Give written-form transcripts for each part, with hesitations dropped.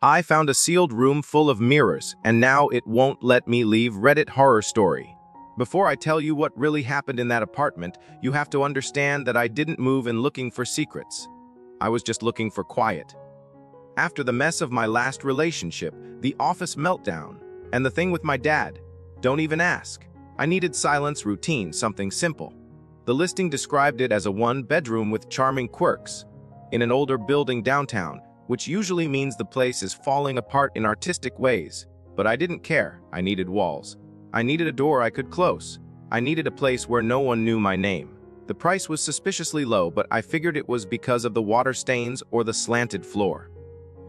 I found a sealed room full of mirrors, and now it won't let me leave. Reddit horror story. Before I tell you what really happened in that apartment, you have to understand that I didn't move in looking for secrets. I was just looking for quiet. After the mess of my last relationship, the office meltdown, and the thing with my dad, don't even ask. I needed silence, routine, something simple. The listing described it as a one-bedroom with charming quirks in an older building downtown, which usually means the place is falling apart in artistic ways. But I didn't care. I needed walls. I needed a door I could close. I needed a place where no one knew my name. The price was suspiciously low, but I figured it was because of the water stains or the slanted floor.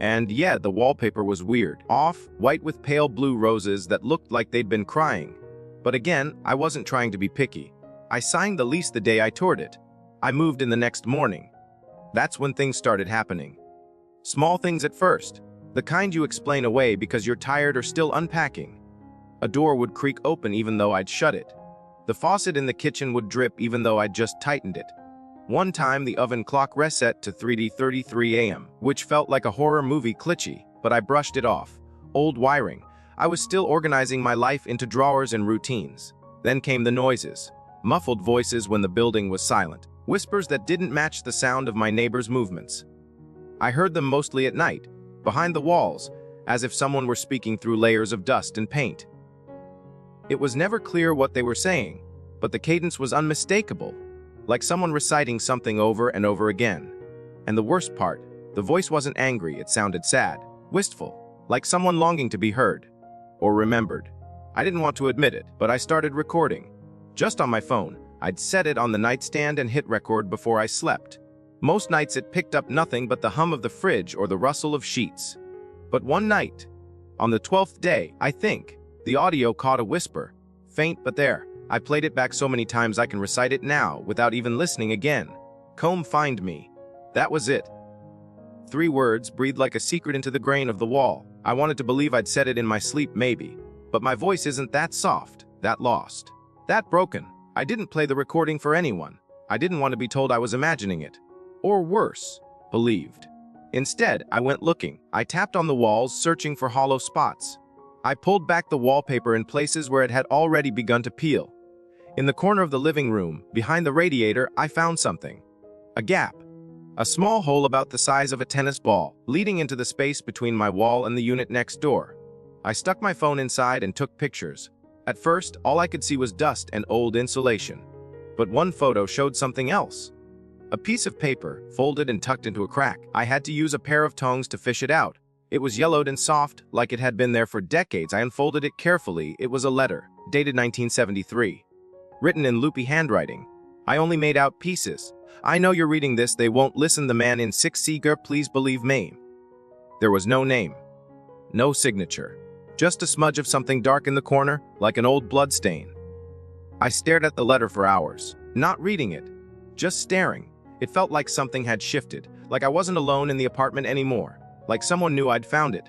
And yeah, the wallpaper was weird. Off-white with pale blue roses that looked like they'd been crying. But again, I wasn't trying to be picky. I signed the lease the day I toured it. I moved in the next morning. That's when things started happening. Small things at first, the kind you explain away because you're tired or still unpacking. A door would creak open even though I'd shut it. The faucet in the kitchen would drip even though I'd just tightened it. One time the oven clock reset to 3:33 a.m., which felt like a horror movie glitchy, but I brushed it off. Old wiring. I was still organizing my life into drawers and routines. Then came the noises. Muffled voices when the building was silent. Whispers that didn't match the sound of my neighbors' movements. I heard them mostly at night, behind the walls, as if someone were speaking through layers of dust and paint. It was never clear what they were saying, but the cadence was unmistakable, like someone reciting something over and over again. And the worst part, the voice wasn't angry, it sounded sad, wistful, like someone longing to be heard or remembered. I didn't want to admit it, but I started recording. Just on my phone, I'd set it on the nightstand and hit record before I slept. Most nights it picked up nothing but the hum of the fridge or the rustle of sheets. But one night, on the 12th day, I think, the audio caught a whisper. Faint but there. I played it back so many times I can recite it now without even listening again. Come find me. That was it. 3 words breathed like a secret into the grain of the wall. I wanted to believe I'd said it in my sleep maybe. But my voice isn't that soft, that lost, that broken. I didn't play the recording for anyone. I didn't want to be told I was imagining it. Or worse, believed. Instead, I went looking. I tapped on the walls, searching for hollow spots. I pulled back the wallpaper in places where it had already begun to peel. In the corner of the living room, behind the radiator, I found something. A gap. A small hole about the size of a tennis ball, leading into the space between my wall and the unit next door. I stuck my phone inside and took pictures. At first, all I could see was dust and old insulation. But one photo showed something else. A piece of paper, folded and tucked into a crack. I had to use a pair of tongs to fish it out. It was yellowed and soft, like it had been there for decades. I unfolded it carefully. It was a letter, dated 1973. Written in loopy handwriting. I only made out pieces. I know you're reading this, they won't listen. The man in 6C, please believe me. There was no name. No signature. Just a smudge of something dark in the corner, like an old blood stain. I stared at the letter for hours, not reading it, just staring. It felt like something had shifted, like I wasn't alone in the apartment anymore, like someone knew I'd found it.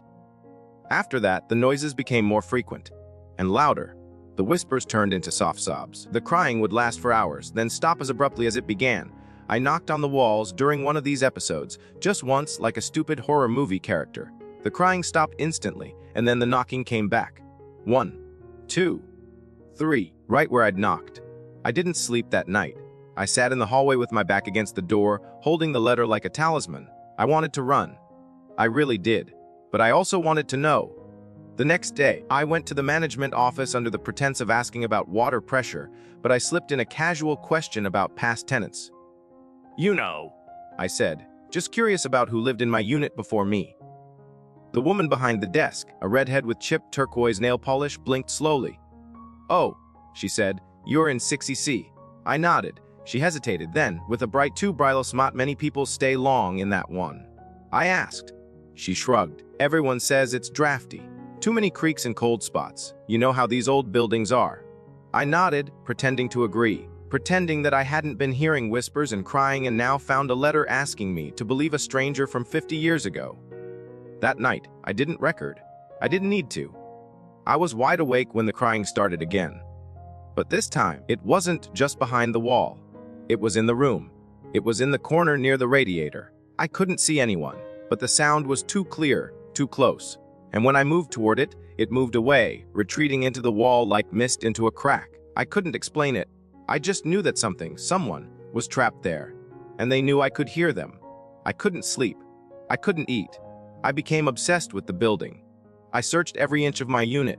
After that, the noises became more frequent and louder. The whispers turned into soft sobs. The crying would last for hours, then stop as abruptly as it began. I knocked on the walls during one of these episodes, just once, like a stupid horror movie character. The crying stopped instantly, and then the knocking came back. 1, 2, 3, right where I'd knocked. I didn't sleep that night. I sat in the hallway with my back against the door, holding the letter like a talisman. I wanted to run. I really did. But I also wanted to know. The next day, I went to the management office under the pretense of asking about water pressure, but I slipped in a casual question about past tenants. You know, I said, just curious about who lived in my unit before me. The woman behind the desk, a redhead with chipped turquoise nail polish, blinked slowly. Oh, she said, you're in 60C. I nodded. She hesitated, then, with a bright two-brillo smot, many people stay long in that one. I asked. She shrugged. Everyone says it's drafty. Too many creaks and cold spots. You know how these old buildings are. I nodded, pretending to agree, pretending that I hadn't been hearing whispers and crying and now found a letter asking me to believe a stranger from 50 years ago. That night, I didn't record. I didn't need to. I was wide awake when the crying started again. But this time, it wasn't just behind the wall. It was in the room. It was in the corner near the radiator. I couldn't see anyone, but the sound was too clear, too close. And when I moved toward it, it moved away, retreating into the wall like mist into a crack. I couldn't explain it. I just knew that someone, was trapped there. And they knew I could hear them. I couldn't sleep. I couldn't eat. I became obsessed with the building. I searched every inch of my unit.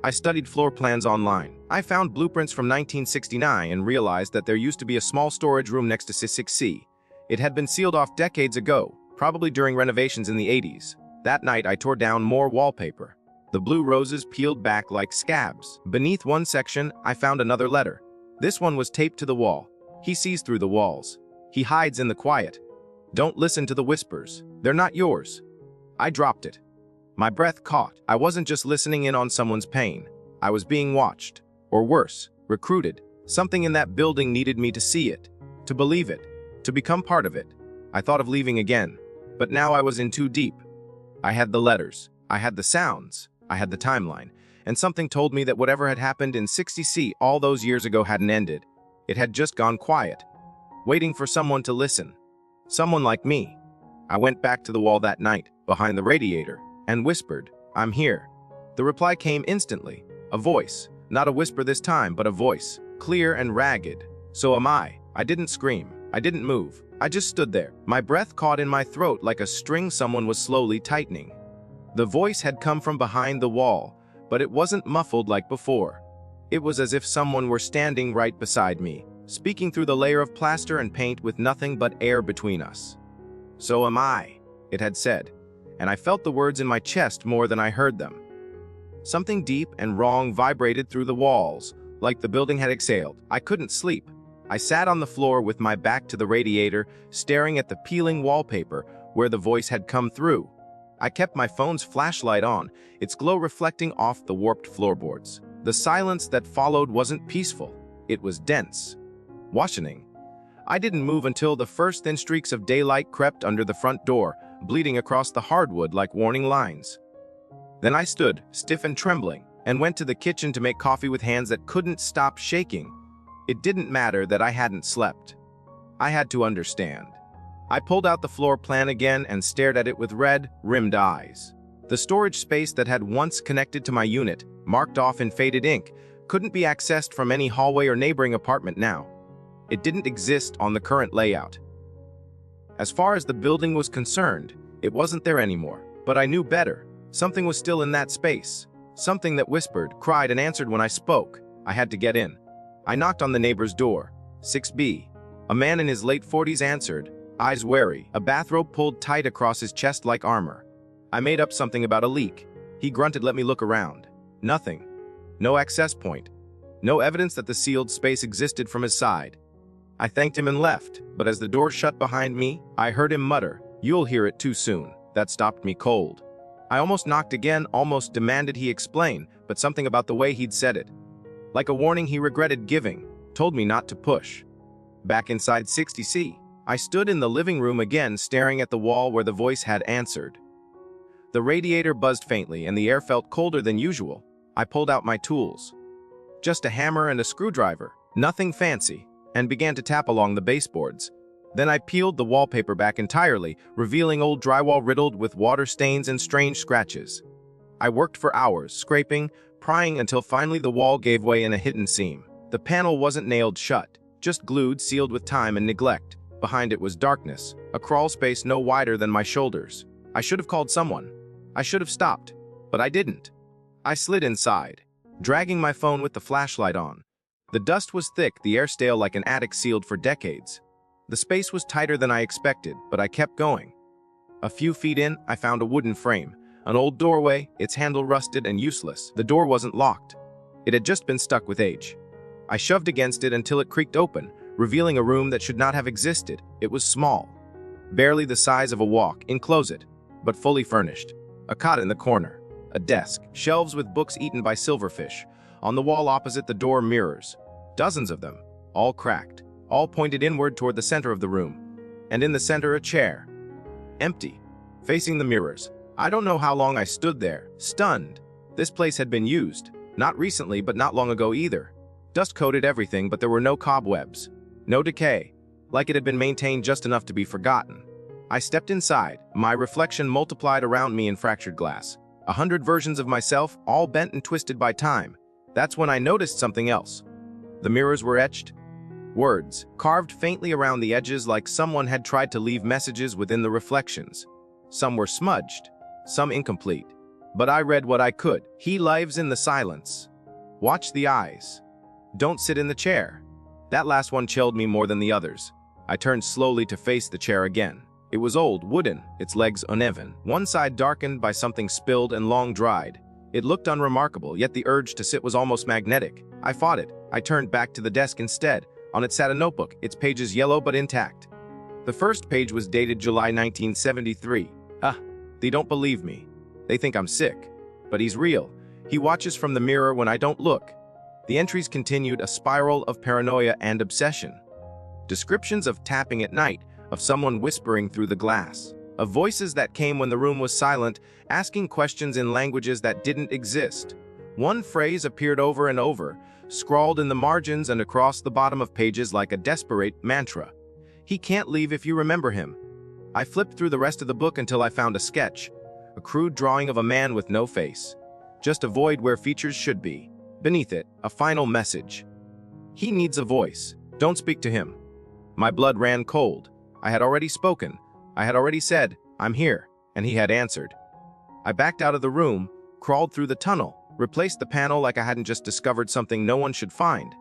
I studied floor plans online. I found blueprints from 1969 and realized that there used to be a small storage room next to C6C. It had been sealed off decades ago, probably during renovations in the 80s. That night, I tore down more wallpaper. The blue roses peeled back like scabs. Beneath one section, I found another letter. This one was taped to the wall. He sees through the walls. He hides in the quiet. Don't listen to the whispers. They're not yours. I dropped it. My breath caught. I wasn't just listening in on someone's pain. I was being watched. Or worse, recruited. Something in that building needed me to see it, to believe it, to become part of it. I thought of leaving again, but now I was in too deep. I had the letters. I had the sounds. I had the timeline. And something told me that whatever had happened in 60C all those years ago hadn't ended. It had just gone quiet, waiting for someone to listen. Someone like me. I went back to the wall that night, behind the radiator, and whispered, "I'm here." The reply came instantly. A voice. Not a whisper this time, but a voice. Clear and ragged. "So am I." I didn't scream. I didn't move. I just stood there. My breath caught in my throat like a string someone was slowly tightening. The voice had come from behind the wall, but it wasn't muffled like before. It was as if someone were standing right beside me, speaking through the layer of plaster and paint with nothing but air between us. "So am I," it had said, and I felt the words in my chest more than I heard them. Something deep and wrong vibrated through the walls, like the building had exhaled. I couldn't sleep. I sat on the floor with my back to the radiator, staring at the peeling wallpaper where the voice had come through. I kept my phone's flashlight on, its glow reflecting off the warped floorboards. The silence that followed wasn't peaceful. It was dense. Washing. I didn't move until the first thin streaks of daylight crept under the front door, bleeding across the hardwood like warning lines. Then I stood, stiff and trembling, and went to the kitchen to make coffee with hands that couldn't stop shaking. It didn't matter that I hadn't slept. I had to understand. I pulled out the floor plan again and stared at it with red, rimmed eyes. The storage space that had once connected to my unit, marked off in faded ink, couldn't be accessed from any hallway or neighboring apartment now. It didn't exist on the current layout. As far as the building was concerned, it wasn't there anymore, but I knew better. Something was still in that space. Something that whispered, cried, and answered when I spoke. I had to get in. I knocked on the neighbor's door. 6B. A man in his late 40s answered, eyes wary, a bathrobe pulled tight across his chest like armor. I made up something about a leak. He grunted, "Let me look around." Nothing. No access point. No evidence that the sealed space existed from his side. I thanked him and left, but as the door shut behind me, I heard him mutter, "You'll hear it too soon." That stopped me cold. I almost knocked again, almost demanded he explain, but something about the way he'd said it, like a warning he regretted giving, told me not to push. Back inside 60C, I stood in the living room again, staring at the wall where the voice had answered. The radiator buzzed faintly and the air felt colder than usual. I pulled out my tools. Just a hammer and a screwdriver, nothing fancy, and began to tap along the baseboards. Then I peeled the wallpaper back entirely, revealing old drywall riddled with water stains and strange scratches. I worked for hours, scraping, prying until finally the wall gave way in a hidden seam. The panel wasn't nailed shut, just glued, sealed with time and neglect. Behind it was darkness, a crawl space no wider than my shoulders. I should have called someone. I should have stopped, but I didn't. I slid inside, dragging my phone with the flashlight on. The dust was thick, the air stale like an attic sealed for decades. The space was tighter than I expected, but I kept going. A few feet in, I found a wooden frame, an old doorway, its handle rusted and useless. The door wasn't locked. It had just been stuck with age. I shoved against it until it creaked open, revealing a room that should not have existed. It was small, barely the size of a walk, in-closet, but fully furnished. A cot in the corner, a desk, shelves with books eaten by silverfish. On the wall opposite the door, mirrors, dozens of them, all cracked, all pointed inward toward the center of the room. And in the center, a chair, empty, facing the mirrors. I don't know how long I stood there, stunned. This place had been used, not recently, but not long ago either. Dust coated everything, but there were no cobwebs, no decay, like it had been maintained just enough to be forgotten. I stepped inside, my reflection multiplied around me in fractured glass. 100 versions of myself, all bent and twisted by time. That's when I noticed something else. The mirrors were etched. Words, carved faintly around the edges like someone had tried to leave messages within the reflections. Some were smudged, some incomplete. But I read what I could. He lives in the silence. Watch the eyes. Don't sit in the chair. That last one chilled me more than the others. I turned slowly to face the chair again. It was old, wooden, its legs uneven. One side darkened by something spilled and long dried. It looked unremarkable, yet the urge to sit was almost magnetic. I fought it. I turned back to the desk instead. On it sat a notebook, its pages yellow but intact. The first page was dated July 1973. They don't believe me. They think I'm sick. But he's real. He watches from the mirror when I don't look. The entries continued, a spiral of paranoia and obsession. Descriptions of tapping at night, of someone whispering through the glass, of voices that came when the room was silent, asking questions in languages that didn't exist. One phrase appeared over and over, scrawled in the margins and across the bottom of pages like a desperate mantra. He can't leave if you remember him. I flipped through the rest of the book until I found a sketch, a crude drawing of a man with no face. Just a void where features should be. Beneath it, a final message. He needs a voice. Don't speak to him. My blood ran cold. I had already spoken. I had already said, I'm here, and he had answered. I backed out of the room, crawled through the tunnel, replaced the panel like I hadn't just discovered something no one should find.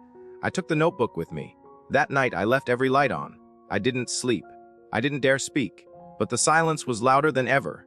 I took the notebook with me. That night, I left every light on. I didn't sleep. I didn't dare speak, but the silence was louder than ever.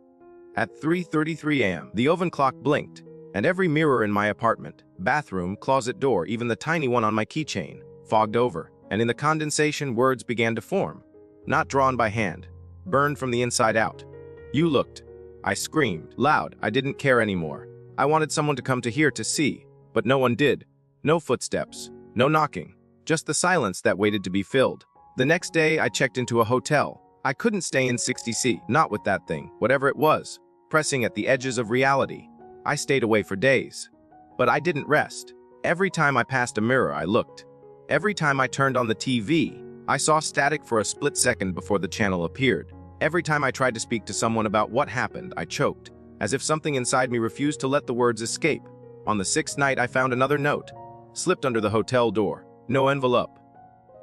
At 3:33 a.m., the oven clock blinked, and every mirror in my apartment, bathroom, closet door, even the tiny one on my keychain, fogged over, and in the condensation, words began to form. Not drawn by hand, burned from the inside out. You looked. I screamed, loud. I didn't care anymore. I wanted someone to come to here to see, but no one did. No footsteps, no knocking, just the silence that waited to be filled. The next day, I checked into a hotel. I couldn't stay in 60C, not with that thing, whatever it was, pressing at the edges of reality. I stayed away for days. But I didn't rest. Every time I passed a mirror, I looked. Every time I turned on the TV, I saw static for a split second before the channel appeared. Every time I tried to speak to someone about what happened, I choked, as if something inside me refused to let the words escape. On the 6th night, I found another note, slipped under the hotel door. No envelope.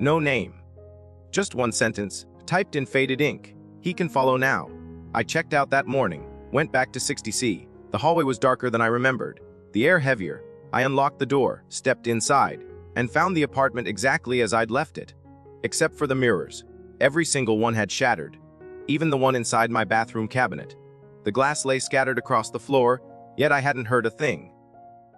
No name. Just one sentence, typed in faded ink. He can follow now. I checked out that morning, went back to 60C. The hallway was darker than I remembered, the air heavier. I unlocked the door, stepped inside, and found the apartment exactly as I'd left it. Except for the mirrors. Every single one had shattered. Even the one inside my bathroom cabinet. The glass lay scattered across the floor, yet I hadn't heard a thing.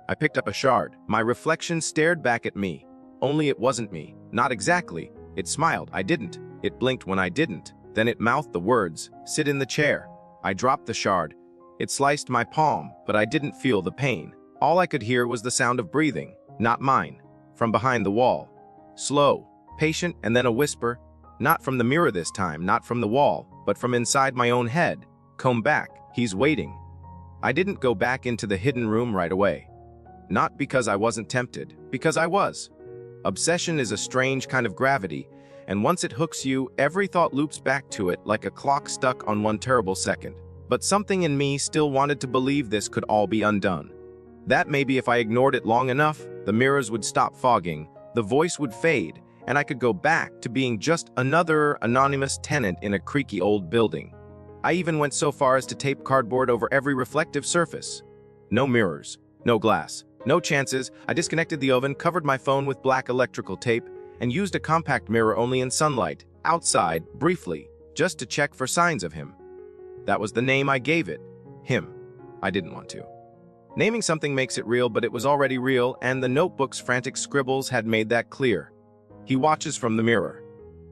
I picked up a shard. My reflection stared back at me. Only it wasn't me. Not exactly. It smiled. I didn't. It blinked when I didn't. Then it mouthed the words, sit in the chair. I dropped the shard. It sliced my palm, but I didn't feel the pain. All I could hear was the sound of breathing, not mine, from behind the wall. Slow, patient, and then a whisper, not from the mirror this time, not from the wall, but from inside my own head. Come back, he's waiting. I didn't go back into the hidden room right away. Not because I wasn't tempted, because I was. Obsession is a strange kind of gravity, and once it hooks you, every thought loops back to it like a clock stuck on one terrible second. But something in me still wanted to believe this could all be undone. That maybe if I ignored it long enough, the mirrors would stop fogging, the voice would fade, and I could go back to being just another anonymous tenant in a creaky old building. I even went so far as to tape cardboard over every reflective surface. No mirrors, no glass, no chances. I disconnected the oven, covered my phone with black electrical tape, and used a compact mirror only in sunlight, outside, briefly, just to check for signs of him. That was the name I gave it. Him. I didn't want to. Naming something makes it real, but it was already real, and the notebook's frantic scribbles had made that clear. He watches from the mirror.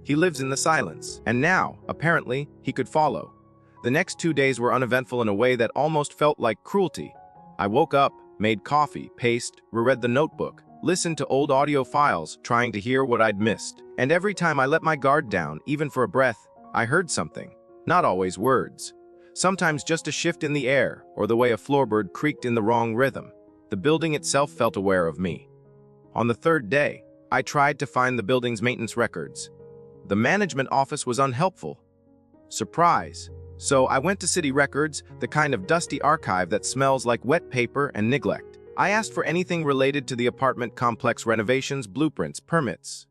He lives in the silence, and now, apparently, he could follow. The next 2 days were uneventful in a way that almost felt like cruelty. I woke up, made coffee, paced, reread the notebook, listened to old audio files, trying to hear what I'd missed. And every time I let my guard down, even for a breath, I heard something. Not always words. Sometimes just a shift in the air, or the way a floorboard creaked in the wrong rhythm. The building itself felt aware of me. On the 3rd day, I tried to find the building's maintenance records. The management office was unhelpful. Surprise. So I went to City Records, the kind of dusty archive that smells like wet paper and neglect. I asked for anything related to the apartment complex renovations, blueprints, permits.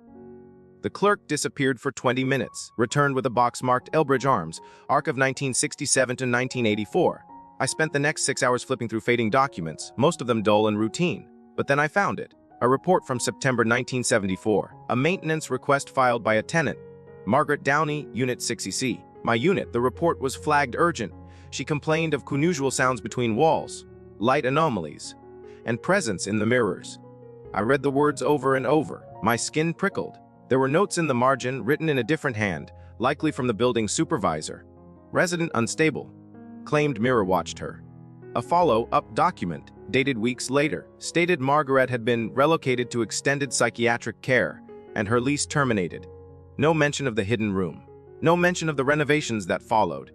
The clerk disappeared for 20 minutes, returned with a box marked Elbridge Arms, Arc of 1967 to 1984. I spent the next 6 hours flipping through fading documents, most of them dull and routine. But then I found it. A report from September 1974. A maintenance request filed by a tenant. Margaret Downey, Unit 60C. My unit, the report was flagged urgent. She complained of unusual sounds between walls, light anomalies, and presence in the mirrors. I read the words over and over. My skin prickled. There were notes in the margin, written in a different hand, likely from the building supervisor. Resident unstable. Claimed mirror watched her. A follow-up document, dated weeks later, stated Margaret had been relocated to extended psychiatric care, and her lease terminated. No mention of the hidden room. No mention of the renovations that followed.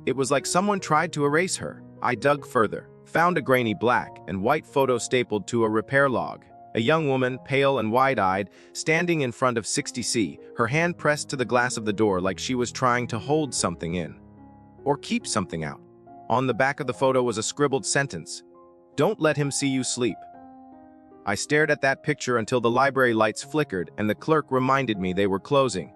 It was like someone tried to erase her. I dug further, found a grainy black and white photo stapled to a repair log. A young woman, pale and wide-eyed, standing in front of 60C, her hand pressed to the glass of the door like she was trying to hold something in. Or keep something out. On the back of the photo was a scribbled sentence. "Don't let him see you sleep." I stared at that picture until the library lights flickered and the clerk reminded me they were closing.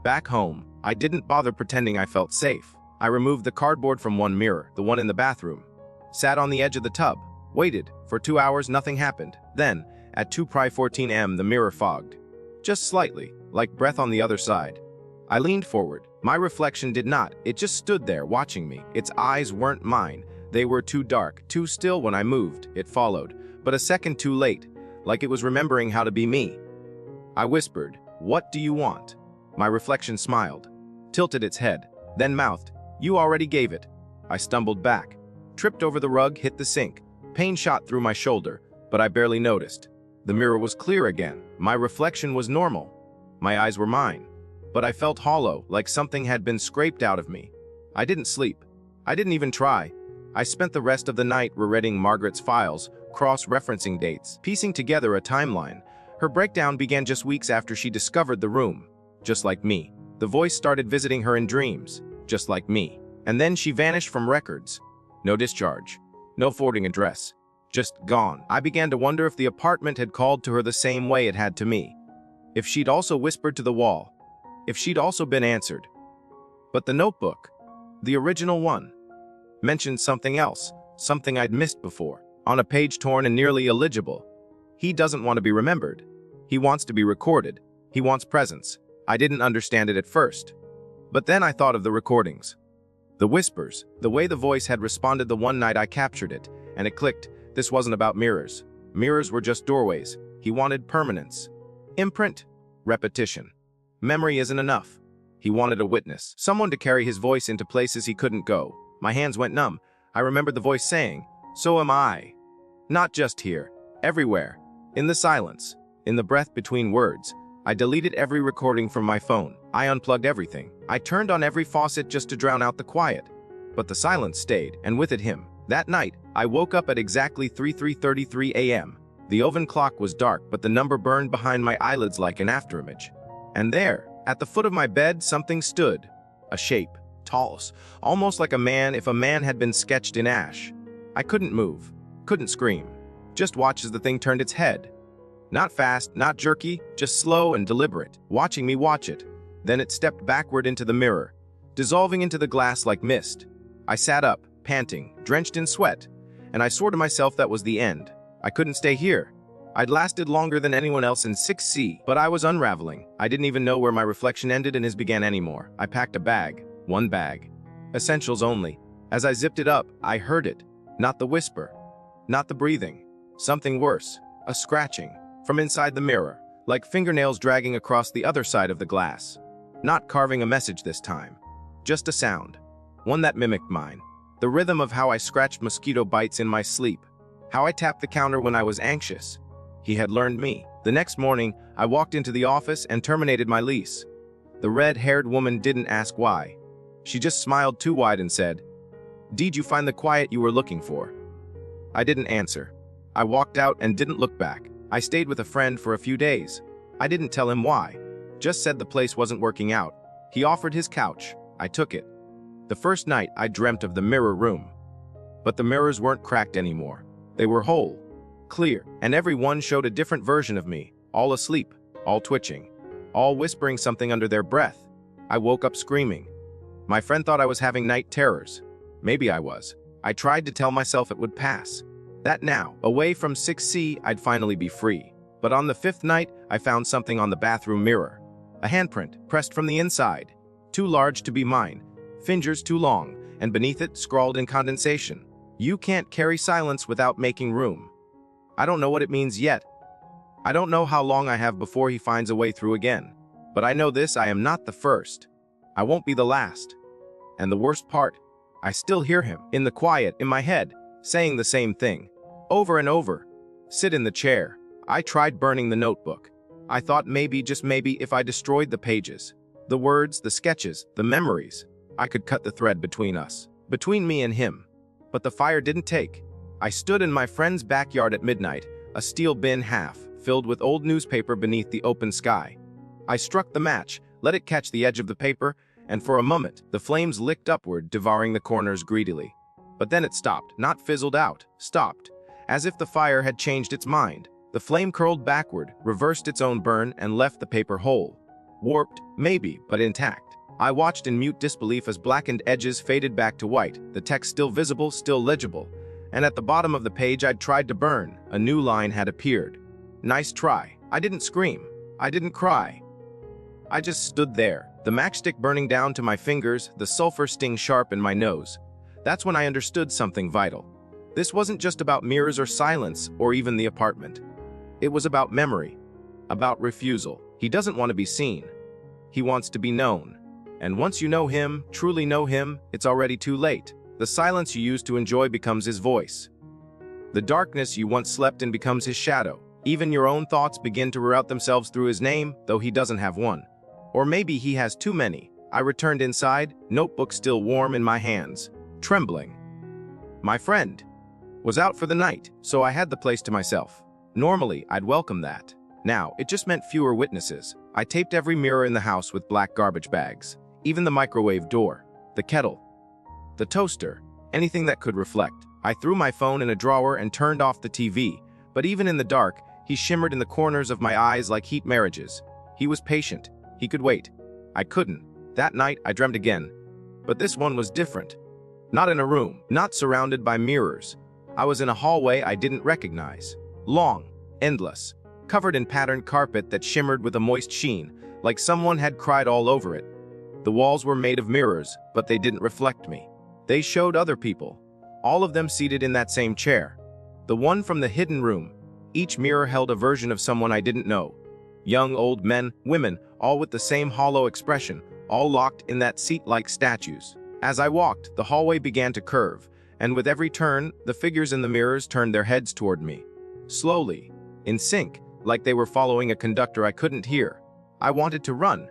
Back home, I didn't bother pretending I felt safe. I removed the cardboard from one mirror, the one in the bathroom, sat on the edge of the tub, waited. For 2 hours, nothing happened. Then, at 2:14 am, the mirror fogged. Just slightly, like breath on the other side. I leaned forward. My reflection did not. It just stood there, watching me. Its eyes weren't mine. They were too dark, too still when I moved. It followed, but a second too late, like it was remembering how to be me. I whispered, "What do you want?" My reflection smiled, tilted its head, then mouthed, "You already gave it." I stumbled back, tripped over the rug, hit the sink. Pain shot through my shoulder, but I barely noticed. The mirror was clear again. My reflection was normal. My eyes were mine. But I felt hollow, like something had been scraped out of me. I didn't sleep. I didn't even try. I spent the rest of the night rereading Margaret's files, cross-referencing dates, piecing together a timeline. Her breakdown began just weeks after she discovered the room. Just like me. The voice started visiting her in dreams. Just like me. And then she vanished from records. No discharge. No forwarding address. Just gone. I began to wonder if the apartment had called to her the same way it had to me. If she'd also whispered to the wall. If she'd also been answered. But the notebook, the original one, mentioned something else, something I'd missed before. On a page torn and nearly illegible. He doesn't want to be remembered. He wants to be recorded. He wants presence. I didn't understand it at first. But then I thought of the recordings. The whispers, the way the voice had responded the one night I captured it, and it clicked. This wasn't about mirrors. Mirrors were just doorways. He wanted permanence. Imprint. Repetition. Memory isn't enough. He wanted a witness. Someone to carry his voice into places he couldn't go. My hands went numb. I remembered the voice saying, "So am I." Not just here. Everywhere. In the silence. In the breath between words. I deleted every recording from my phone. I unplugged everything. I turned on every faucet just to drown out the quiet. But the silence stayed, and with it him. That night, I woke up at exactly 3:33 am. The oven clock was dark, but the number burned behind my eyelids like an afterimage. And there, at the foot of my bed, something stood. A shape. Tall, almost like a man if a man had been sketched in ash. I couldn't move. Couldn't scream. Just watch as the thing turned its head. Not fast, not jerky, just slow and deliberate, watching me watch it. Then it stepped backward into the mirror, dissolving into the glass like mist. I sat up, panting, drenched in sweat, and I swore to myself that was the end. I couldn't stay here. I'd lasted longer than anyone else in 6C, but I was unraveling. I didn't even know where my reflection ended and his began anymore. I packed a bag, one bag. Essentials only. As I zipped it up, I heard it. Not the whisper, not the breathing. Something worse, a scratching. From inside the mirror, like fingernails dragging across the other side of the glass. Not carving a message this time. Just a sound. One that mimicked mine. The rhythm of how I scratched mosquito bites in my sleep. How I tapped the counter when I was anxious. He had learned me. The next morning, I walked into the office and terminated my lease. The red-haired woman didn't ask why. She just smiled too wide and said, "Did you find the quiet you were looking for?" I didn't answer. I walked out and didn't look back. I stayed with a friend for a few days. I didn't tell him why. Just said the place wasn't working out. He offered his couch. I took it. The first night, I dreamt of the mirror room. But the mirrors weren't cracked anymore. They were whole, clear, and every one showed a different version of me, all asleep, all twitching, all whispering something under their breath. I woke up screaming. My friend thought I was having night terrors. Maybe I was. I tried to tell myself it would pass. That now, away from 6C, I'd finally be free. But on the fifth night, I found something on the bathroom mirror. A handprint, pressed from the inside. Too large to be mine, fingers too long, and beneath it, scrawled in condensation. You can't carry silence without making room. I don't know what it means yet. I don't know how long I have before he finds a way through again. But I know this, I am not the first. I won't be the last. And the worst part, I still hear him, in the quiet, in my head, saying the same thing, over and over. Sit in the chair. I tried burning the notebook. I thought maybe, just maybe, if I destroyed the pages, the words, the sketches, the memories, I could cut the thread between us, between me and him. But the fire didn't take. I stood in my friend's backyard at midnight, a steel bin half, filled with old newspaper beneath the open sky. I struck the match, let it catch the edge of the paper, and for a moment, the flames licked upward, devouring the corners greedily. But then it stopped, not fizzled out, stopped, as if the fire had changed its mind. The flame curled backward, reversed its own burn, and left the paper whole. Warped, maybe, but intact. I watched in mute disbelief as blackened edges faded back to white, the text still visible, still legible. And at the bottom of the page I'd tried to burn, a new line had appeared. Nice try. I didn't scream. I didn't cry. I just stood there, the matchstick burning down to my fingers, the sulfur sting sharp in my nose. That's when I understood something vital. This wasn't just about mirrors or silence, or even the apartment. It was about memory, about refusal. He doesn't want to be seen. He wants to be known. And once you know him, truly know him, it's already too late. The silence you used to enjoy becomes his voice. The darkness you once slept in becomes his shadow. Even your own thoughts begin to reroute themselves through his name, though he doesn't have one. Or maybe he has too many. I returned inside, notebook still warm in my hands, trembling. My friend was out for the night, so I had the place to myself. Normally, I'd welcome that. Now, it just meant fewer witnesses. I taped every mirror in the house with black garbage bags, even the microwave door, the kettle, the toaster, anything that could reflect. I threw my phone in a drawer and turned off the TV, but even in the dark, he shimmered in the corners of my eyes like heat marriages. He was patient. He could wait. I couldn't. That night, I dreamt again. But this one was different. Not in a room, not surrounded by mirrors. I was in a hallway I didn't recognize. Long, endless, covered in patterned carpet that shimmered with a moist sheen, like someone had cried all over it. The walls were made of mirrors, but they didn't reflect me. They showed other people, all of them seated in that same chair. The one from the hidden room. Each mirror held a version of someone I didn't know. Young, old men, women, all with the same hollow expression, all locked in that seat like statues. As I walked, the hallway began to curve, and with every turn, the figures in the mirrors turned their heads toward me. Slowly, in sync, like they were following a conductor I couldn't hear. I wanted to run,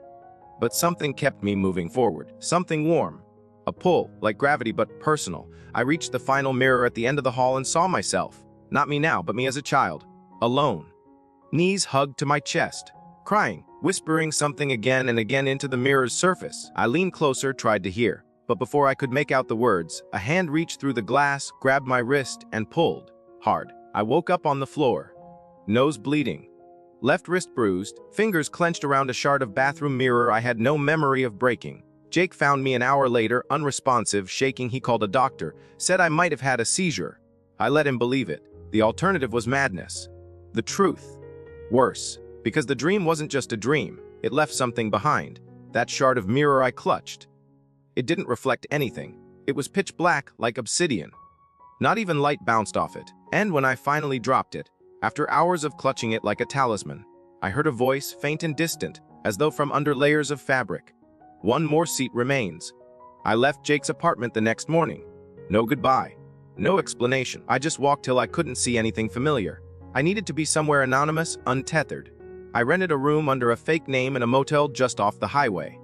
but something kept me moving forward. Something warm. A pull, like gravity, but personal. I reached the final mirror at the end of the hall and saw myself. Not me now, but me as a child. Alone. Knees hugged to my chest, crying, whispering something again and again into the mirror's surface. I leaned closer, tried to hear, but before I could make out the words, a hand reached through the glass, grabbed my wrist, and pulled. Hard. I woke up on the floor, nose bleeding, left wrist bruised, fingers clenched around a shard of bathroom mirror I had no memory of breaking. Jake found me an hour later, unresponsive, shaking. He called a doctor, said I might have had a seizure. I let him believe it. The alternative was madness. The truth. Worse, because the dream wasn't just a dream, it left something behind. That shard of mirror I clutched. It didn't reflect anything. It was pitch black, like obsidian. Not even light bounced off it. And when I finally dropped it, after hours of clutching it like a talisman, I heard a voice, faint and distant, as though from under layers of fabric. One more seat remains. I left Jake's apartment the next morning. No goodbye. No explanation. I just walked till I couldn't see anything familiar. I needed to be somewhere anonymous, untethered. I rented a room under a fake name in a motel just off the highway.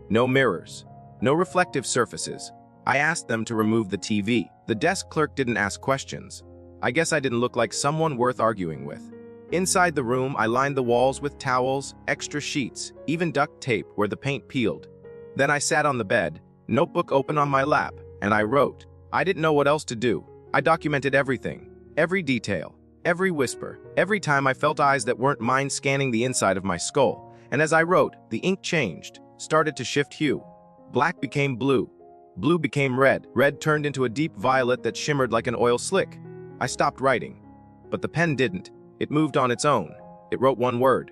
No mirrors. No reflective surfaces. I asked them to remove the TV. The desk clerk didn't ask questions. I guess I didn't look like someone worth arguing with. Inside the room, I lined the walls with towels, extra sheets, even duct tape where the paint peeled. Then I sat on the bed, notebook open on my lap, and I wrote. I didn't know what else to do. I documented everything, every detail, every whisper, every time I felt eyes that weren't mine scanning the inside of my skull. And as I wrote, the ink changed, started to shift hue. Black became blue. Blue became red. Red turned into a deep violet that shimmered like an oil slick. I stopped writing. But the pen didn't. It moved on its own. It wrote one word.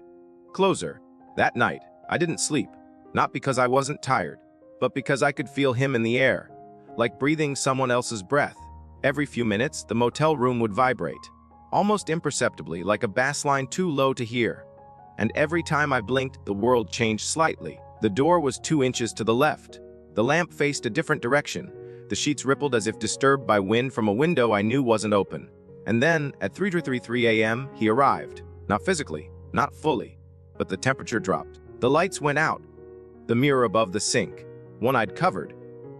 Closer. That night, I didn't sleep. Not because I wasn't tired, but because I could feel him in the air, like breathing someone else's breath. Every few minutes, the motel room would vibrate, almost imperceptibly, like a bass line too low to hear. And every time I blinked, the world changed slightly. The door was 2 inches to the left. The lamp faced a different direction. The sheets rippled as if disturbed by wind from a window I knew wasn't open. And then, at 3:33 a.m., he arrived. Not physically, not fully, but the temperature dropped. The lights went out. The mirror above the sink, one I'd covered,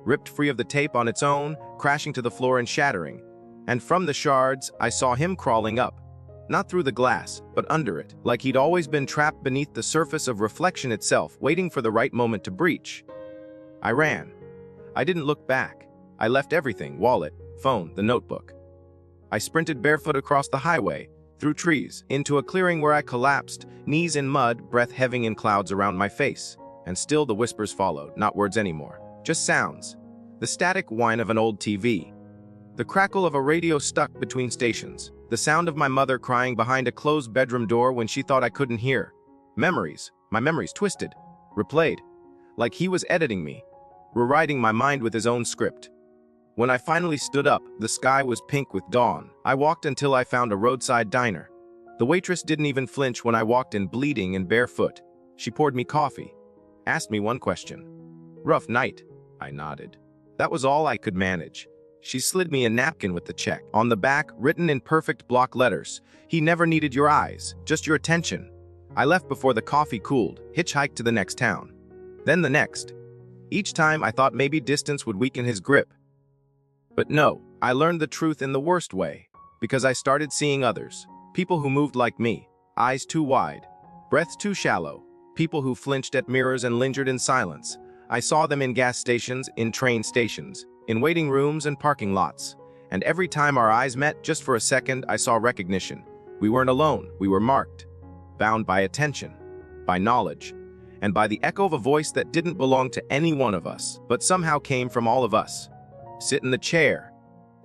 ripped free of the tape on its own, crashing to the floor and shattering. And from the shards, I saw him crawling up. Not through the glass, but under it, like he'd always been trapped beneath the surface of reflection itself, waiting for the right moment to breach. I ran. I didn't look back. I left everything, wallet, phone, the notebook. I sprinted barefoot across the highway, through trees, into a clearing where I collapsed, knees in mud, breath heaving in clouds around my face. And still the whispers followed, not words anymore, just sounds. The static whine of an old TV. The crackle of a radio stuck between stations. The sound of my mother crying behind a closed bedroom door when she thought I couldn't hear. Memories, my memories twisted, replayed, like he was editing me, rewriting my mind with his own script. When I finally stood up, the sky was pink with dawn. I walked until I found a roadside diner. The waitress didn't even flinch when I walked in bleeding and barefoot. She poured me coffee, asked me one question. Rough night, I nodded. That was all I could manage. She slid me a napkin with the check. On the back, written in perfect block letters, he never needed your eyes, just your attention. I left before the coffee cooled, hitchhiked to the next town. Then the next. Each time I thought maybe distance would weaken his grip. But no, I learned the truth in the worst way, because I started seeing others. People who moved like me, eyes too wide, breaths too shallow, people who flinched at mirrors and lingered in silence. I saw them in gas stations, in train stations, in waiting rooms and parking lots. And every time our eyes met, just for a second, I saw recognition. We weren't alone, we were marked, bound by attention, by knowledge, and by the echo of a voice that didn't belong to any one of us, but somehow came from all of us. Sit in the chair.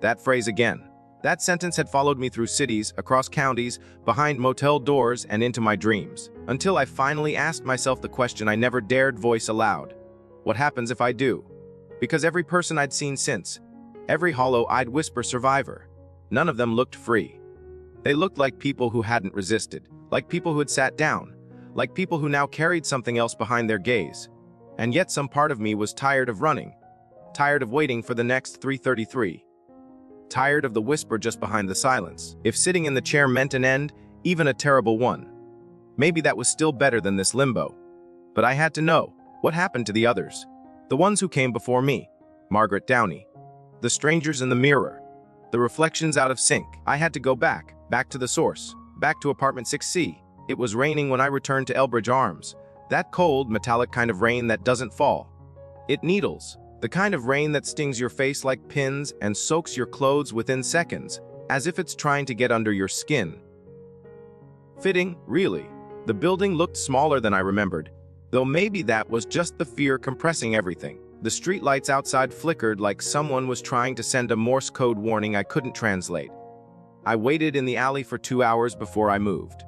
That phrase again. That sentence had followed me through cities, across counties, behind motel doors, and into my dreams, until I finally asked myself the question I never dared voice aloud. What happens if I do? Because every person I'd seen since, every hollow-eyed whisper survivor, none of them looked free. They looked like people who hadn't resisted, like people who had sat down, like people who now carried something else behind their gaze. And yet some part of me was tired of running, tired of waiting for the next 3:33. Tired of the whisper just behind the silence. If sitting in the chair meant an end, even a terrible one, maybe that was still better than this limbo. But I had to know, what happened to the others? The ones who came before me, Margaret Downey, the strangers in the mirror, the reflections out of sync. I had to go back to the source, back to apartment 6C. It was raining when I returned to Elbridge Arms, that cold, metallic kind of rain that doesn't fall. It needles. The kind of rain that stings your face like pins and soaks your clothes within seconds, as if it's trying to get under your skin. Fitting, really. The building looked smaller than I remembered, though maybe that was just the fear compressing everything. The streetlights outside flickered like someone was trying to send a Morse code warning I couldn't translate. I waited in the alley for 2 hours before I moved.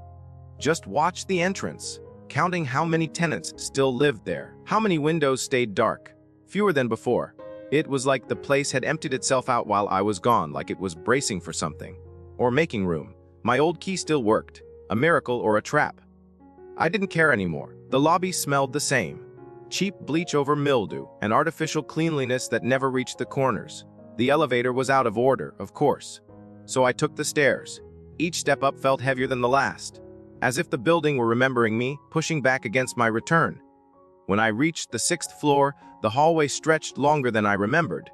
Just watched the entrance, counting how many tenants still lived there, how many windows stayed dark. Fewer than before. It was like the place had emptied itself out while I was gone, like it was bracing for something. Or making room. My old key still worked. A miracle or a trap. I didn't care anymore. The lobby smelled the same. Cheap bleach over mildew, and artificial cleanliness that never reached the corners. The elevator was out of order, of course. So I took the stairs. Each step up felt heavier than the last. As if the building were remembering me, pushing back against my return. When I reached the 6th floor, the hallway stretched longer than I remembered.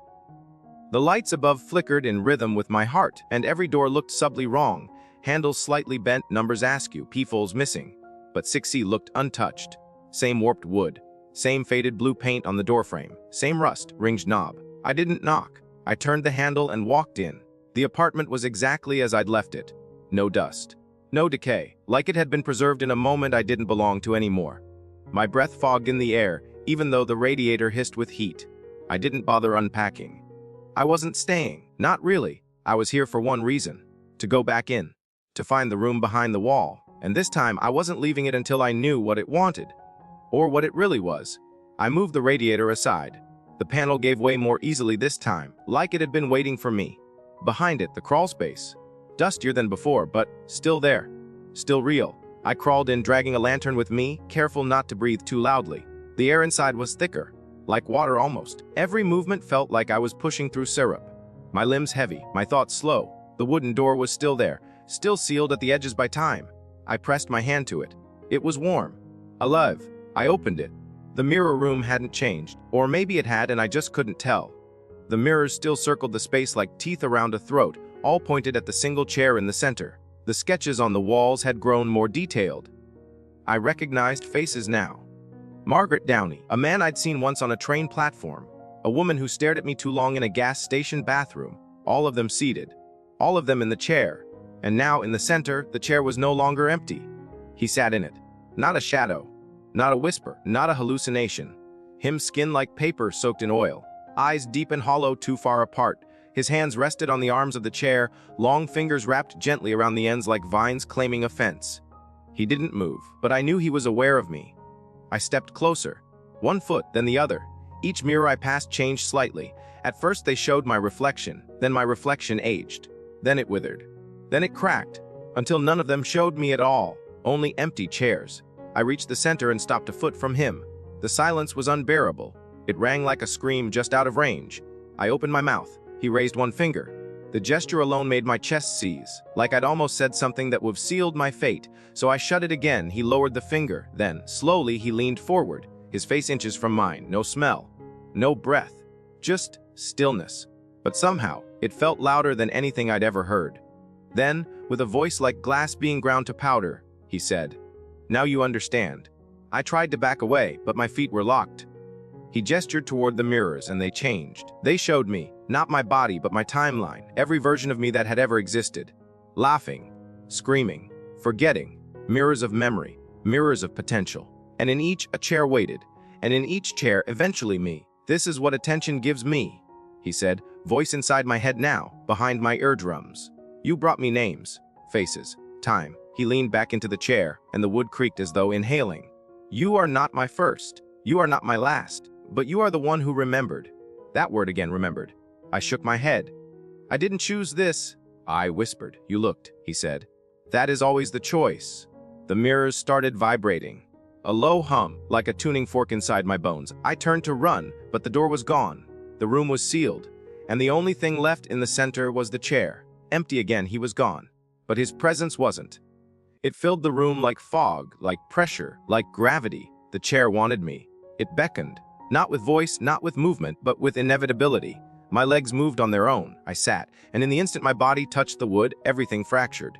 The lights above flickered in rhythm with my heart, and every door looked subtly wrong. Handles slightly bent, numbers askew, peepholes missing. But 6C looked untouched. Same warped wood, Same faded blue paint on the doorframe, same rust-ringed knob. I didn't knock. I turned the handle and walked in. The apartment was exactly as I'd left it. No dust. No decay, like it had been preserved in a moment I didn't belong to anymore. My breath fogged in the air, even though the radiator hissed with heat. I didn't bother unpacking. I wasn't staying. Not really. I was here for one reason. To go back in. To find the room behind the wall. And this time, I wasn't leaving it until I knew what it wanted. Or what it really was. I moved the radiator aside. The panel gave way more easily this time, like it had been waiting for me. Behind it, the crawl space. Dustier than before, but still there. Still real. I crawled in, dragging a lantern with me, careful not to breathe too loudly. The air inside was thicker, like water almost. Every movement felt like I was pushing through syrup. My limbs heavy, my thoughts slow. The wooden door was still there, still sealed at the edges by time. I pressed my hand to it. It was warm. Alive. I opened it. The mirror room hadn't changed, or maybe it had and I just couldn't tell. The mirrors still circled the space like teeth around a throat, all pointed at the single chair in the center. The sketches on the walls had grown more detailed. I recognized faces now. Margaret Downey, a man I'd seen once on a train platform, a woman who stared at me too long in a gas station bathroom, all of them seated, all of them in the chair, and now in the center, the chair was no longer empty. He sat in it. Not a shadow, not a whisper, not a hallucination. Him skin like paper soaked in oil, eyes deep and hollow too far apart. His hands rested on the arms of the chair, long fingers wrapped gently around the ends like vines claiming a fence. He didn't move, but I knew he was aware of me. I stepped closer, one foot, then the other. Each mirror I passed changed slightly. At first they showed my reflection, then my reflection aged. Then it withered. Then it cracked, until none of them showed me at all, only empty chairs. I reached the center and stopped a foot from him. The silence was unbearable. It rang like a scream just out of range. I opened my mouth. He raised one finger. The gesture alone made my chest seize, like I'd almost said something that would have sealed my fate. So I shut it again. He lowered the finger. Then, slowly, he leaned forward, his face inches from mine. No smell, no breath, just stillness. But somehow, it felt louder than anything I'd ever heard. Then, with a voice like glass being ground to powder, he said, "Now you understand." I tried to back away, but my feet were locked. He gestured toward the mirrors, and they changed. They showed me, not my body, but my timeline, every version of me that had ever existed. Laughing, screaming, forgetting, mirrors of memory, mirrors of potential. And in each, a chair waited, and in each chair, eventually me. "This is what attention gives me," he said, voice inside my head now, behind my eardrums. "You brought me names, faces, time." He leaned back into the chair, and the wood creaked as though inhaling. "You are not my first. You are not my last. But you are the one who remembered." That word again, remembered. I shook my head. "I didn't choose this." I whispered. "You looked," he said. "That is always the choice." The mirrors started vibrating. A low hum, like a tuning fork inside my bones. I turned to run, but the door was gone. The room was sealed, and the only thing left in the center was the chair. Empty again, he was gone. But his presence wasn't. It filled the room like fog, like pressure, like gravity. The chair wanted me. It beckoned. Not with voice, not with movement, but with inevitability. My legs moved on their own. I sat, and in the instant my body touched the wood, everything fractured.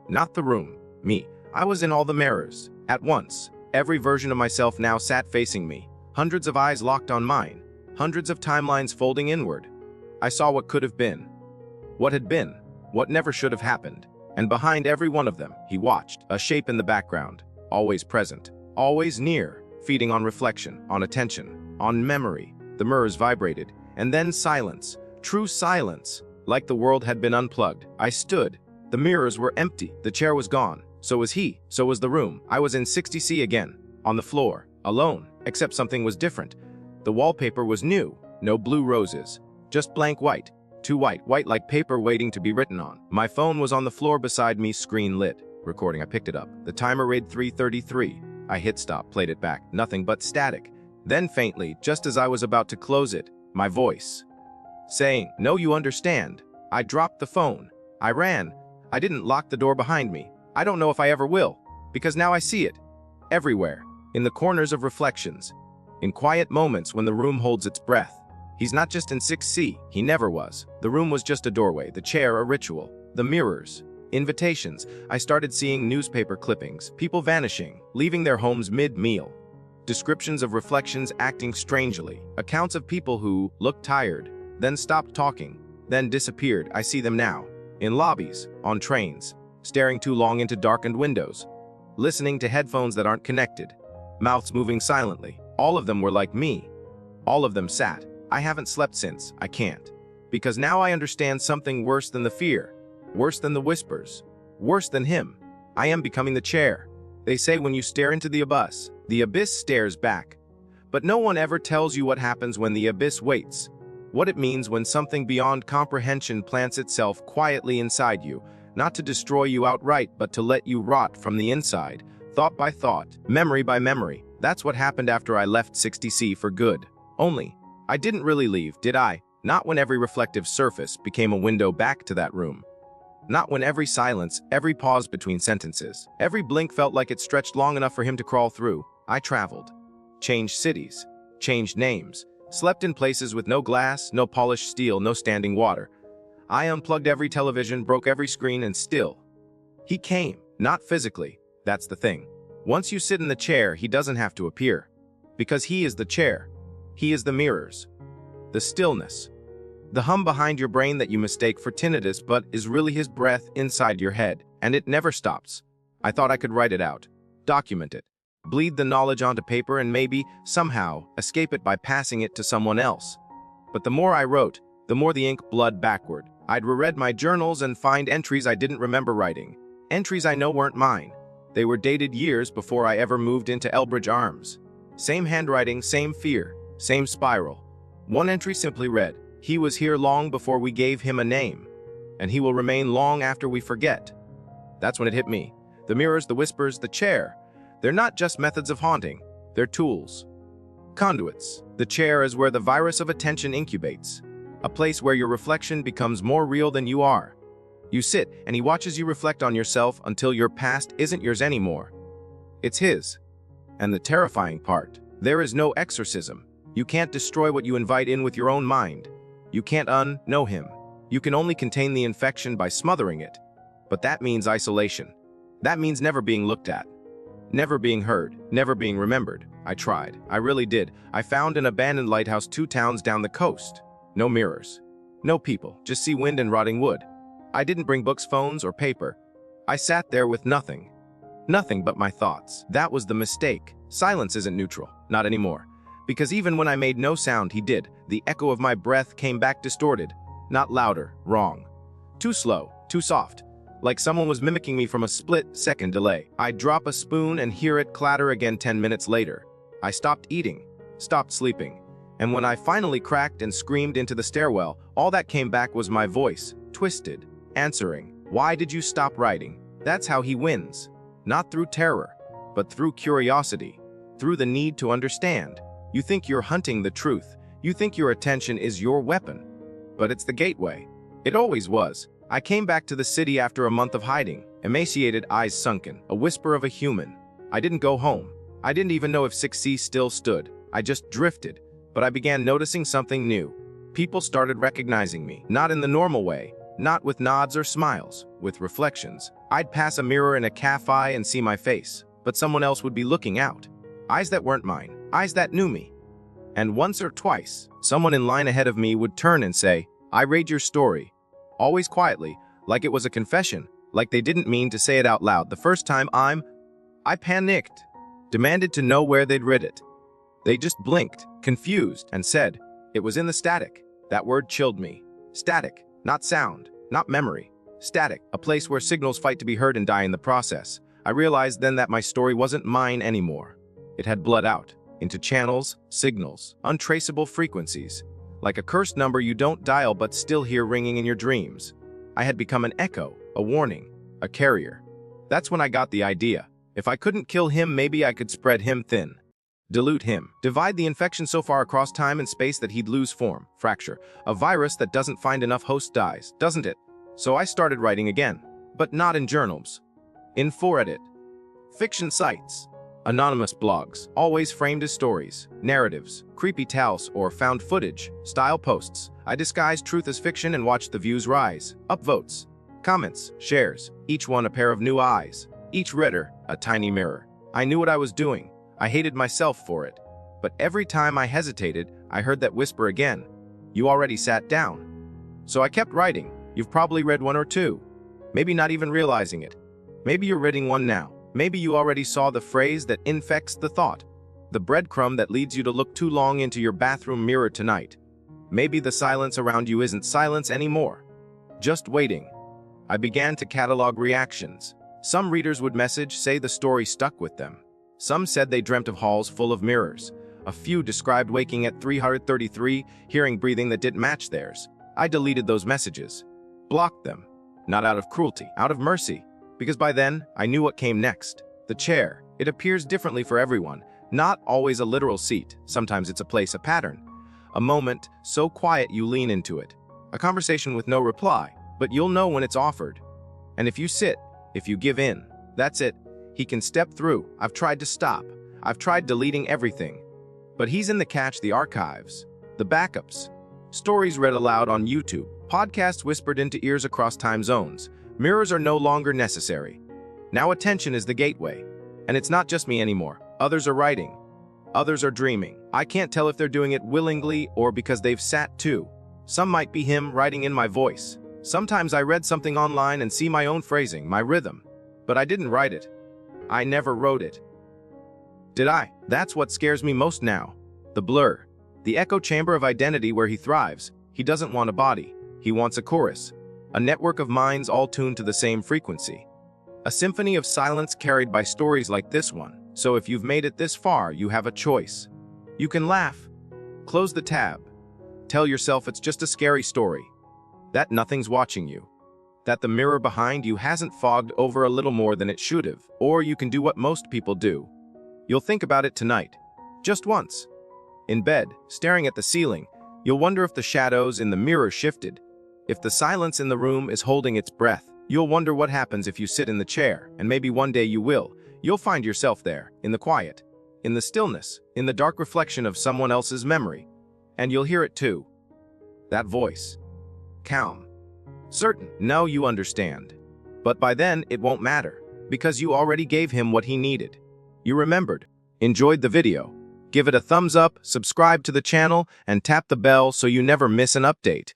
Not the room, me. I was in all the mirrors. At once, every version of myself now sat facing me. Hundreds of eyes locked on mine. Hundreds of timelines folding inward. I saw what could have been. What had been. What never should have happened. And behind every one of them, he watched, a shape in the background. Always present. Always near. Feeding on reflection, on attention, on memory. The mirrors vibrated, and then silence, true silence, like the world had been unplugged. I stood. The mirrors were empty. The chair was gone. So was he. So was the room. I was in 60C again, on the floor, alone, except something was different. The wallpaper was new. No blue roses, just blank white. Too white, white like paper waiting to be written on. My phone was on the floor beside me, screen lit. Recording, I picked it up. The timer read 3:33. I hit stop, played it back. Nothing but static. Then faintly, just as I was about to close it, my voice, saying, "No, you understand." I dropped the phone. I ran. I didn't lock the door behind me. I don't know if I ever will, because now I see it. Everywhere. In the corners of reflections. In quiet moments when the room holds its breath. He's not just in 6C. He never was. The room was just a doorway. The chair a ritual. The mirrors. Invitations. I started seeing newspaper clippings. People vanishing. Leaving their homes mid-meal. Descriptions of reflections acting strangely. Accounts of people who looked tired, then stopped talking, then disappeared. I see them now. In lobbies, on trains, staring too long into darkened windows, listening to headphones that aren't connected, mouths moving silently. All of them were like me. All of them sat. I haven't slept since. I can't. Because now I understand something worse than the fear, worse than the whispers, worse than him. I am becoming the chair. They say when you stare into the abyss stares back. But no one ever tells you what happens when the abyss waits. What it means when something beyond comprehension plants itself quietly inside you, not to destroy you outright, but to let you rot from the inside, thought by thought, memory by memory. That's what happened after I left 60C for good. Only, I didn't really leave, did I? Not when every reflective surface became a window back to that room. Not when every silence, every pause between sentences, every blink felt like it stretched long enough for him to crawl through. I traveled, changed cities, changed names, slept in places with no glass, no polished steel, no standing water. I unplugged every television, broke every screen, and still, he came, not physically. That's the thing. Once you sit in the chair, he doesn't have to appear. Because he is the chair. He is the mirrors. The stillness. The hum behind your brain that you mistake for tinnitus but is really his breath inside your head, and it never stops. I thought I could write it out, document it, bleed the knowledge onto paper and maybe, somehow, escape it by passing it to someone else. But the more I wrote, the more the ink bled backward. I'd reread my journals and find entries I didn't remember writing. Entries I know weren't mine. They were dated years before I ever moved into Elbridge Arms. Same handwriting, same fear, same spiral. One entry simply read, "He was here long before we gave him a name, and he will remain long after we forget." That's when it hit me. The mirrors, the whispers, the chair. They're not just methods of haunting, they're tools. Conduits. The chair is where the virus of attention incubates, a place where your reflection becomes more real than you are. You sit, and he watches you reflect on yourself until your past isn't yours anymore. It's his. And the terrifying part, there is no exorcism. You can't destroy what you invite in with your own mind. You can't unknow him. You can only contain the infection by smothering it. But that means isolation. That means never being looked at. Never being heard. Never being remembered. I tried. I really did. I found an abandoned lighthouse 2 towns down the coast. No mirrors. No people. Just sea wind and rotting wood. I didn't bring books, phones, or paper. I sat there with nothing. Nothing but my thoughts. That was the mistake. Silence isn't neutral. Not anymore. Because even when I made no sound, he did. The echo of my breath came back distorted. Not louder. Wrong. Too slow. Too soft. Like someone was mimicking me from a split-second delay. I'd drop a spoon and hear it clatter again 10 minutes later. I stopped eating. Stopped sleeping. And when I finally cracked and screamed into the stairwell, all that came back was my voice, twisted, answering, "Why did you stop writing?" That's how he wins. Not through terror, but through curiosity. Through the need to understand. You think you're hunting the truth. You think your attention is your weapon. But it's the gateway. It always was. I came back to the city after a month of hiding, emaciated, eyes sunken, a whisper of a human. I didn't go home. I didn't even know if 6C still stood. I just drifted. But I began noticing something new. People started recognizing me, not in the normal way, not with nods or smiles, with reflections. I'd pass a mirror in a cafe and see my face, but someone else would be looking out. Eyes that weren't mine, eyes that knew me. And once or twice, someone in line ahead of me would turn and say, "I read your story." Always quietly, like it was a confession, like they didn't mean to say it out loud. The first time I panicked, demanded to know where they'd read it. They just blinked, confused, and said, "It was in the static." That word chilled me. Static, not sound, not memory. Static, a place where signals fight to be heard and die in the process. I realized then that my story wasn't mine anymore. It had bled out, into channels, signals, untraceable frequencies. Like a cursed number you don't dial but still hear ringing in your dreams. I had become an echo, a warning, a carrier. That's when I got the idea. If I couldn't kill him, maybe I could spread him thin. Dilute him. Divide the infection so far across time and space that he'd lose form, fracture. A virus that doesn't find enough hosts dies, doesn't it? So I started writing again. But not in journals. In 4edit. Fiction sites. Anonymous blogs, always framed as stories, narratives, creepy tales, or found footage, style posts. I disguised truth as fiction and watched the views rise. Upvotes, comments, shares, each one a pair of new eyes. Each reader, a tiny mirror. I knew what I was doing. I hated myself for it. But every time I hesitated, I heard that whisper again. You already sat down. So I kept writing. You've probably read one or two. Maybe not even realizing it. Maybe you're reading one now. Maybe you already saw the phrase that infects the thought. The breadcrumb that leads you to look too long into your bathroom mirror tonight. Maybe the silence around you isn't silence anymore. Just waiting. I began to catalog reactions. Some readers would say the story stuck with them. Some said they dreamt of halls full of mirrors. A few described waking at 333, hearing breathing that didn't match theirs. I deleted those messages. Blocked them. Not out of cruelty, out of mercy. Because by then, I knew what came next. The chair. It appears differently for everyone. Not always a literal seat. Sometimes it's a place, a pattern. A moment so quiet you lean into it. A conversation with no reply, but you'll know when it's offered. And if you sit, if you give in, that's it. He can step through. I've tried to stop. I've tried deleting everything. But he's in the archives, the backups. Stories read aloud on YouTube, podcasts whispered into ears across time zones. Mirrors are no longer necessary. Now attention is the gateway. And it's not just me anymore. Others are writing. Others are dreaming. I can't tell if they're doing it willingly or because they've sat too. Some might be him writing in my voice. Sometimes I read something online and see my own phrasing, my rhythm. But I didn't write it. I never wrote it. Did I? That's what scares me most now. The blur. The echo chamber of identity where he thrives. He doesn't want a body. He wants a chorus. A network of minds all tuned to the same frequency. A symphony of silence carried by stories like this one. So if you've made it this far, you have a choice. You can laugh. Close the tab. Tell yourself it's just a scary story. That nothing's watching you. That the mirror behind you hasn't fogged over a little more than it should have. Or you can do what most people do. You'll think about it tonight. Just once. In bed, staring at the ceiling, you'll wonder if the shadows in the mirror shifted. If the silence in the room is holding its breath. You'll wonder what happens if you sit in the chair, and maybe one day you will. You'll find yourself there, in the quiet, in the stillness, in the dark reflection of someone else's memory. And you'll hear it too. That voice. Calm. Certain. No, you understand. But by then, it won't matter, because you already gave him what he needed. You remembered. Enjoyed the video. Give it a thumbs up, subscribe to the channel, and tap the bell so you never miss an update.